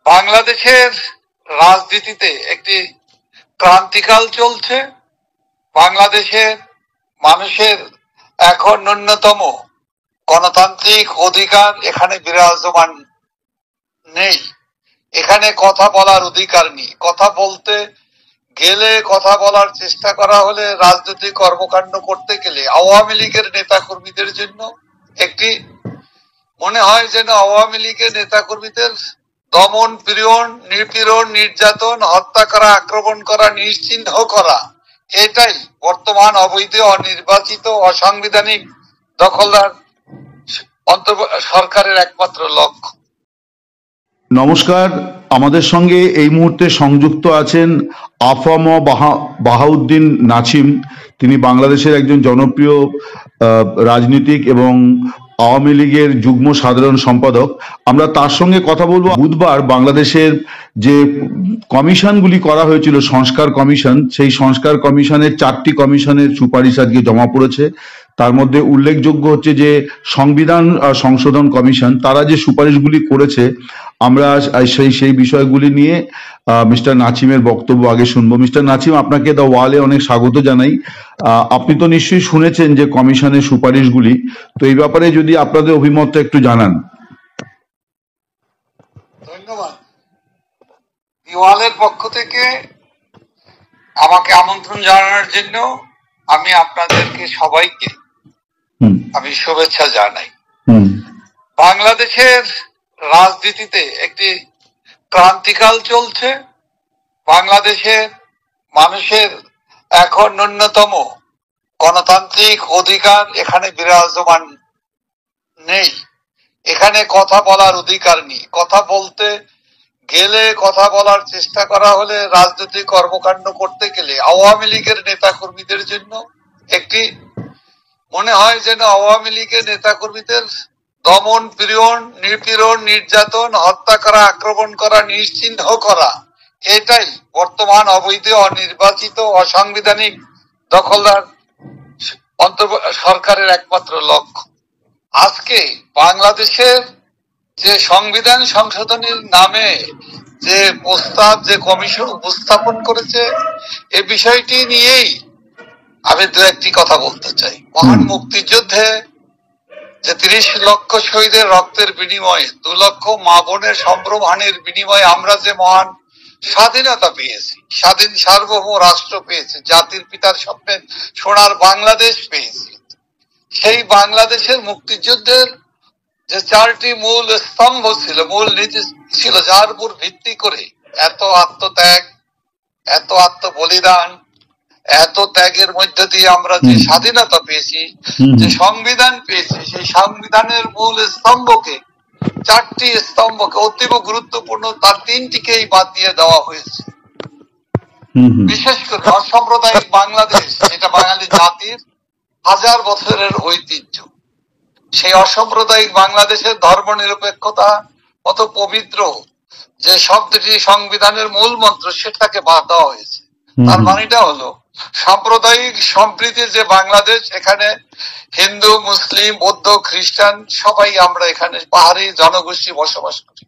বাংলাদেশের রাজনীতিতে একটি ক্রান্তিকাল চলছে। বাংলাদেশের মানুষের এখন ন্যূনতম গণতান্ত্রিক অধিকার এখানে বিরাজমান নেই। এখানে কথা বলার অধিকার নেই। কথা বলতে গেলে, কথা বলার চেষ্টা করা হলে, রাজনৈতিক কর্মকাণ্ড করতে গেলে আওয়ামী লীগের নেতা কর্মীদের জন্য একটি মনে হয় যেন আওয়ামী লীগের নেতা কর্মীদের দমন, পীড়ন, নিপীড়ন, নির্যাতন, হত্যা করা, আক্রমণ করা, নিশ্চিহ্ন করা, এটাই বর্তমান অবৈধ, অনির্বাচিত, অসাংবিধানিক দখলদার সরকারের একমাত্র লক্ষ্য। নমস্কার, আমাদের সঙ্গে এই মুহূর্তে সংযুক্ত আছেন আফম বাহাউদ্দিন নাছিম। তিনি বাংলাদেশের একজন জনপ্রিয় রাজনীতিক এবং আওয়ামী লীগের যুগ্ম সাধারণ সম্পাদক। আমরা তার সঙ্গে কথা বলবো। বুধবার বাংলাদেশের যে কমিশনগুলি করা হয়েছিল, সংস্কার কমিশন, সেই সংস্কার কমিশনের 4টি কমিশনের সুপারিশ আজকে জমা পড়েছে। তার মধ্যে উল্লেখযোগ্য হচ্ছে যে সংবিধান সংশোধন কমিশন, তারা যে সুপারিশগুলি করেছে, আমরা সেই বিষয়গুলি নিয়ে মিস্টার নাছিমের বক্তব্য আগে শুনবো। মিস্টার নাছিম, আপনাকে দ্য ওয়ালে অনেক স্বাগত জানাই। আপনি তো নিশ্চয়ই শুনেছেন যে কমিশনের সুপারিশগুলি, তো এই ব্যাপারে যদি আপনাদের অভিমতটা একটু জানান। ধন্যবাদ। ওয়ালের পক্ষ থেকে আমাকে আমন্ত্রণ জানানোর জন্য আমি আপনাদেরকে সবাইকে আমি শুভেচ্ছা জানাই। বাংলাদেশের রাজনীতিতে একটি ক্রান্তিকাল চলছে। বাংলাদেশের মানুষের এখন ন্যূনতম গণতান্ত্রিক অধিকার এখানে বিরাজমান নেই। এখানে কথা বলার অধিকার নেই। কথা বলতে গেলে, কথা বলার চেষ্টা করা হলে, রাজনৈতিক কর্মকাণ্ড করতে গেলে আওয়ামী লীগের নেতা কর্মীদের জন্য একটি মনে হয় যেন আওয়ামী লীগের নেতা কর্মীদের দমন, পীড়ন, নিপীড়ন, নির্যাতন, হত্যা করা, আক্রমণ করা, নিশ্চিহ্ন করা, এটাই বর্তমান অবৈধ, অনির্বাচিত, অসাংবিধানিক দখলদার সরকারের একমাত্র লক্ষ্য। আজকে বাংলাদেশের যে সংবিধান সংশোধনের নামে যে প্রস্তাব, যে কমিশন উপস্থাপন করেছে, এ বিষয়টি নিয়েই আমি দু একটি কথা বলতে চাই। মহান মুক্তিযুদ্ধে যে 30 লক্ষ শহীদের রক্তের বিনিময়ে, 2 লক্ষ মা বোনের সম্ভ্রমহানির বিনিময়ে আমরা যে মহান স্বাধীনতা পেয়েছি, স্বাধীন সার্বভৌম রাষ্ট্র পেয়েছি, জাতির পিতার স্বপ্নে সোনার বাংলাদেশ পেয়েছি, সেই বাংলাদেশের মুক্তিযুদ্ধের যে 4টি মূল স্তম্ভ ছিল, মূল নীতি ছিল, যার উপর ভিত্তি করে এত আত্মত্যাগ, এত আত্মবলিদান, এত ত্যাগের মধ্যে দিয়ে আমরা যে স্বাধীনতা পেয়েছি, যে সংবিধান পেয়েছি, সেই সংবিধানের মূল স্তম্ভকে, 4টি স্তম্ভকে অতীব গুরুত্বপূর্ণ, তার 3টিকেই বাদ দিয়ে দেওয়া হয়েছে। বিশেষ করে অসাম্প্রদায়িক বাংলাদেশ, যেটা বাঙালি জাতির 1000 বছরের ঐতিহ্য, সেই অসাম্প্রদায়িক বাংলাদেশের ধর্মনিরপেক্ষতা কত পবিত্র যে শব্দটি সংবিধানের মূল মন্ত্র, সেটাকে বাদ দেওয়া হয়েছে। তার মানেটা হলো সাম্প্রদায়িক সম্প্রীতির যে বাংলাদেশ, এখানে হিন্দু, মুসলিম, বৌদ্ধ, খ্রিস্টান সবাই আমরা এখানে পাহাড়ি জনগোষ্ঠী বসবাস করি।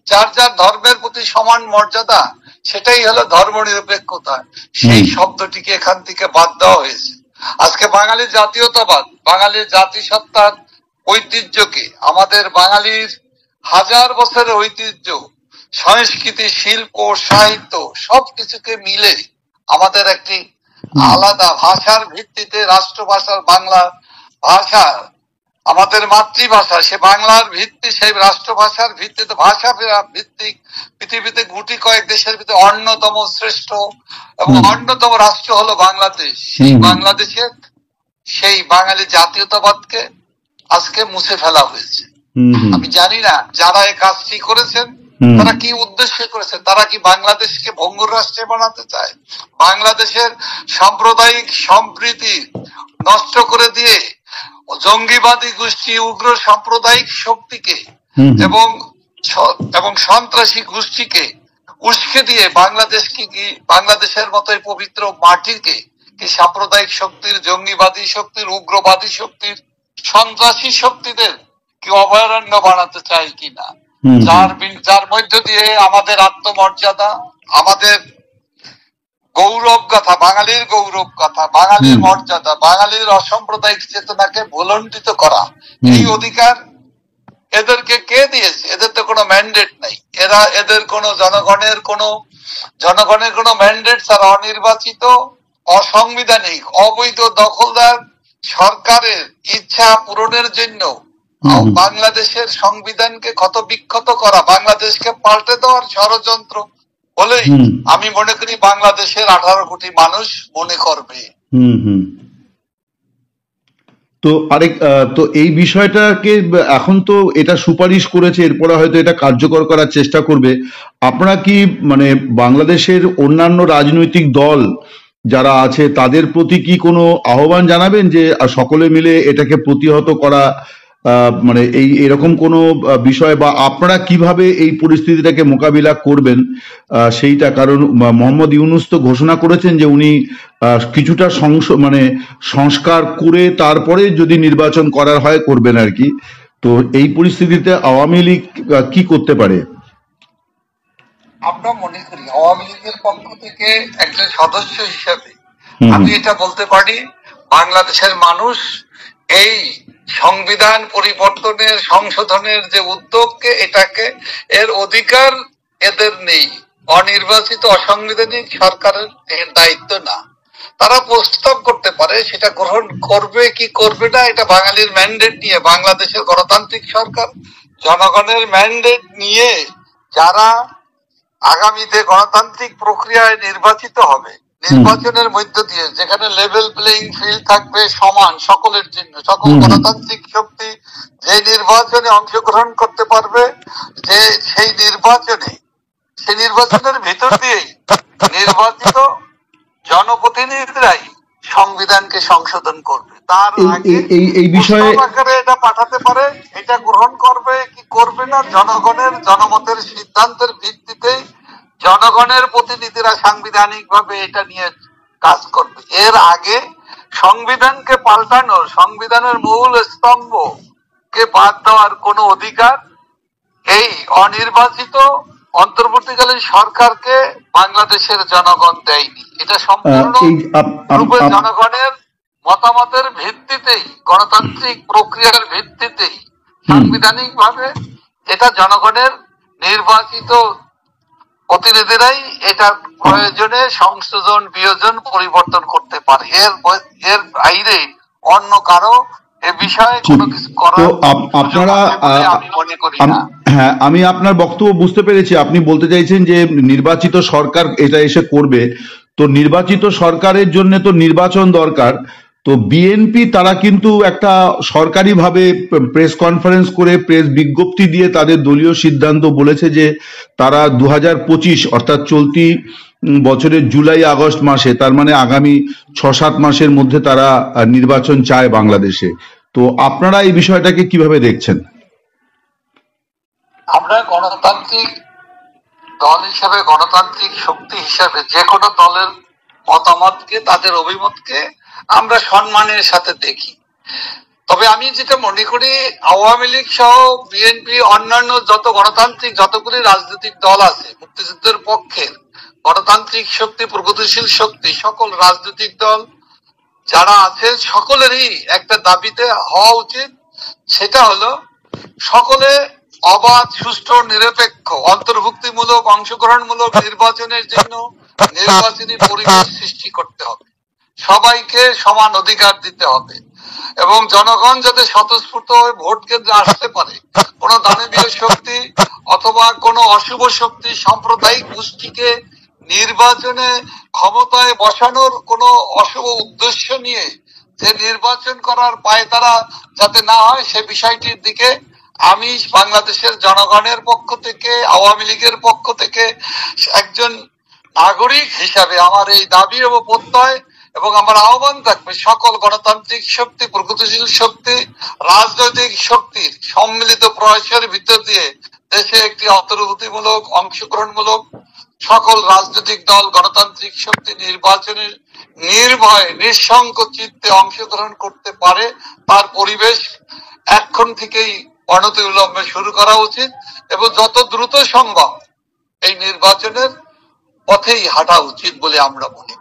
যার যার ধর্মের প্রতি সমান মর্যাদা, সেটাই হলো ধর্মনিরপেক্ষতা। সেই শব্দটিকে এখান থেকে বাদ দেওয়া হয়েছে। আজকে বাঙালি জাতীয়তাবাদ, বাঙালির জাতিসত্তার ঐতিহ্যকে, আমাদের বাঙালির 1000 বছরের ঐতিহ্য, সংস্কৃতি, শিল্প, সাহিত্য সবকিছুকে মিলে আমাদের একটি আলাদা ভাষার ভিত্তিতে, রাষ্ট্রভাষার বাংলা ভাষা আমাদের মাতৃভাষা, সে বাংলার ভিত্তি, সেই রাষ্ট্রভাষার ভিত্তিতে, ভাষা ভিত্তিক পৃথিবীতে গুটি কয়েক দেশের ভিতরে অন্যতম শ্রেষ্ঠ এবং অন্যতম রাষ্ট্র হলো বাংলাদেশ। সেই বাংলাদেশের সেই বাঙালি জাতীয়তাবাদকে আজকে মুছে ফেলা হয়েছে। আমি জানি না যারা এই কাজটি করেছেন তারা কি উদ্দেশ্যে করেছেন। তারা কি বাংলাদেশকে ভঙ্গুর রাষ্ট্রে বানাতে চায়? বাংলাদেশের সাম্প্রদায়িক সম্প্রীতি নষ্ট করে দিয়ে জঙ্গিবাদী গোষ্ঠী, উগ্র সাম্প্রদায়িক শক্তিকে এবং সন্ত্রাসী গোষ্ঠীকে উস্কে দিয়ে বাংলাদেশকে কি, বাংলাদেশের মতোই পবিত্র মাটিকে কি সাম্প্রদায়িক শক্তির, জঙ্গিবাদী শক্তির, উগ্রবাদী শক্তির, সন্ত্রাসী শক্তিদের কি অভয়ারণ্য বানাতে চায় কিনা? হুম হুম যার মধ্য দিয়ে আমাদের আত্মমর্যাদা, আমাদের গৌরব গাথা, বাঙালির গৌরব গাথা, বাঙালির হুম মর্যাদা, বাঙালির অসাম্প্রদায়িক চেতনাকে ভুলণ্ঠিত করা, এই হুম অধিকার এদেরকে কে দিয়েছে? এদের তো কোনো ম্যান্ডেট নাই। এদের কোনো জনগণের কোনো ম্যান্ডেট ছাড়া অনির্বাচিত, অসাংবিধানিক, অবৈধ দখলদার সরকারের ইচ্ছা পূরণের জন্য হুম হুম বাংলাদেশের সংবিধানকে ক্ষত বিক্ষত করা, বাংলাদেশকে পাল্টে দেওয়ার ষড়যন্ত্র বলেই হুম আমি মনে করি বাংলাদেশের 18 কোটি মানুষ মনে করবে। হুম হুম তো তো এই বিষয়টাকে এখন তো এটা সুপারিশ করেছে, এরপরে হয়তো এটা কার্যকর করার চেষ্টা করবে। আপনারা কি মানে বাংলাদেশের অন্যান্য রাজনৈতিক দল যারা আছে তাদের প্রতি কি কোনো আহ্বান জানাবেন যে সকলে মিলে এটাকে প্রতিহত করা, মানে এরকম কোনো বিষয়, বা আপনারা কিভাবে এই পরিস্থিতিটাকে মোকাবিলা করবেন সেইটা? কারণ মোহাম্মদ ইউনূস তো ঘোষণা করেছেন যে উনি কিছুটা মানে সংস্কার করে তারপরে যদি নির্বাচন করার হয় করবেন আর কি। তো এই পরিস্থিতিতে আওয়ামী লীগ কি করতে পারে? আমরা মনে করি আওয়ামী লীগের পক্ষ থেকে একজন সদস্য হিসেবে হুম আমি এটা বলতে পারি, বাংলাদেশের মানুষ এই সংবিধান পরিবর্তনের, সংশোধনের যে উদ্যোগকে, এর অধিকার এদের নেই। অনির্বাচিত অসাংবিধানিক সরকারের এর দায়িত্ব না। তারা প্রস্তাব করতে পারে, সেটা গ্রহণ করবে কি করবে না এটা বাঙালির ম্যান্ডেট নিয়ে, বাংলাদেশের গণতান্ত্রিক সরকার জনগণের ম্যান্ডেট নিয়ে যারা আগামীতে গণতান্ত্রিক প্রক্রিয়ায় নির্বাচিত হবে, নির্বাচনের মধ্য দিয়ে যেখানে লেভেল প্লেইং ফিল্ড থাকবে, সমান সকলের জন্য, সকল গণতান্ত্রিক শক্তি যে নির্বাচনে অংশগ্রহণ করতে পারবে, যে সেই নির্বাচনের ভিতর দিয়েই নির্বাচিত জনপ্রতিনিধিরাই সংবিধানকে সংশোধন করবে। তার আগে এই বিষয়ে আকারে এটা পাঠাতে পারে, এটা গ্রহণ করবে কি করবে না জনমতের সিদ্ধান্তের ভিত্তিতেই জনগণের প্রতিনিধিরা সাংবিধানিক ভাবে এটা নিয়ে কাজ করবে। এর আগে সংবিধানকে পাল্টানোর, সংবিধানের মূল স্তম্ভ কে বাদ দেওয়ার কোনো অধিকার এই অনির্বাচিত অন্তর্বর্তীকালীন সরকারকে বাংলাদেশের জনগণ দেয়নি। এটা সম্পূর্ণ রূপে জনগণের মতামতের ভিত্তিতেই, গণতান্ত্রিক প্রক্রিয়ার ভিত্তিতেই, সাংবিধানিক ভাবে এটা জনগণের নির্বাচিত প্রতিনিধিরাই এটা প্রয়োজনে সংশোধন, বিয়োজন, পরিবর্তন করতে পারে। এর বাইরে অন্য কারো এ বিষয়ে কোনো কিছু করার আপনারা আমি মনে করি না। হ্যাঁ, আমি আপনার বক্তব্য বুঝতে পেরেছি। আপনি বলতে চাইছেন যে নির্বাচিত সরকার এটা এসে করবে, তো নির্বাচিত সরকারের জন্য তো নির্বাচন দরকার। তো বিএনপি তারা কিন্তু একটা সরকারিভাবে প্রেস কনফারেন্স করে, প্রেস বিজ্ঞপ্তি দিয়ে তাদের দলীয় সিদ্ধান্ত বলেছে যে তারা 2025 অর্থাৎ চলতি বছরের জুলাই আগস্ট মাসে, তার মানে আগামী 6-7 মাসের মধ্যে তারা নির্বাচন চায় বাংলাদেশে। তো আপনারা এই বিষয়টাকে কিভাবে দেখছেন? আমরা গণতান্ত্রিক দল হিসাবে, গণতান্ত্রিক শক্তি হিসাবে যে কোনো দলের মতামতকে, তাদের অভিমতকে আমরা সম্মানের সাথে দেখি। তবে আমি যেটা মনে করি, আওয়ামী লীগ সহ বিএনপি, অন্যান্য যত গণতান্ত্রিক যতগুলি রাজনৈতিক দল আছে, মুক্তিযুদ্ধের পক্ষের গণতান্ত্রিক শক্তি, প্রগতিশীল শক্তি, সকল রাজনৈতিক দল যারা আছে সকলেরই একটা দাবিতে হওয়া উচিত। সেটা হলো সকলে অবাধ, সুষ্ঠু, নিরপেক্ষ, অন্তর্ভুক্তিমূলক, অংশগ্রহণমূলক নির্বাচনের জন্য নির্বাচনী পরিবেশ সৃষ্টি করতে হবে। সবাইকে সমান অধিকার দিতে হবে এবং জনগণ যাতে স্বতঃস্ফূর্ত হয়ে ভোট কেন্দ্রে আসতে পারে। কোন দানবীয় শক্তি অথবা কোন অশুভ শক্তি সাম্প্রদায়িক গোষ্ঠীকে নির্বাচনে ক্ষমতায় বসানোর কোন অশুভ উদ্দেশ্য নিয়ে যে নির্বাচন করার পায়তারা যাতে না হয়, সে বিষয়টির দিকে আমি বাংলাদেশের জনগণের পক্ষ থেকে, আওয়ামী লীগের পক্ষ থেকে একজন নাগরিক হিসাবে আমার এই দাবি এবং প্রত্যয় এবং আমার আহ্বান থাকবে, সকল গণতান্ত্রিক শক্তি, প্রগতিশীল শক্তি, রাজনৈতিক শক্তির সম্মিলিত প্রয়াসের ভিতর দিয়ে দেশে একটি অন্তর্ভুক্তিমূলক, অংশগ্রহণমূলক সকল রাজনৈতিক দল, গণতান্ত্রিক শক্তি নির্বাচনের নির্ভয়ে নিঃসংক চিত্তে অংশগ্রহণ করতে পারে, তার পরিবেশ এখন থেকেই অনতিবিলম্বে শুরু করা উচিত এবং যত দ্রুত সম্ভব এই নির্বাচনের পথেই হাঁটা উচিত বলে আমরা মনে করি।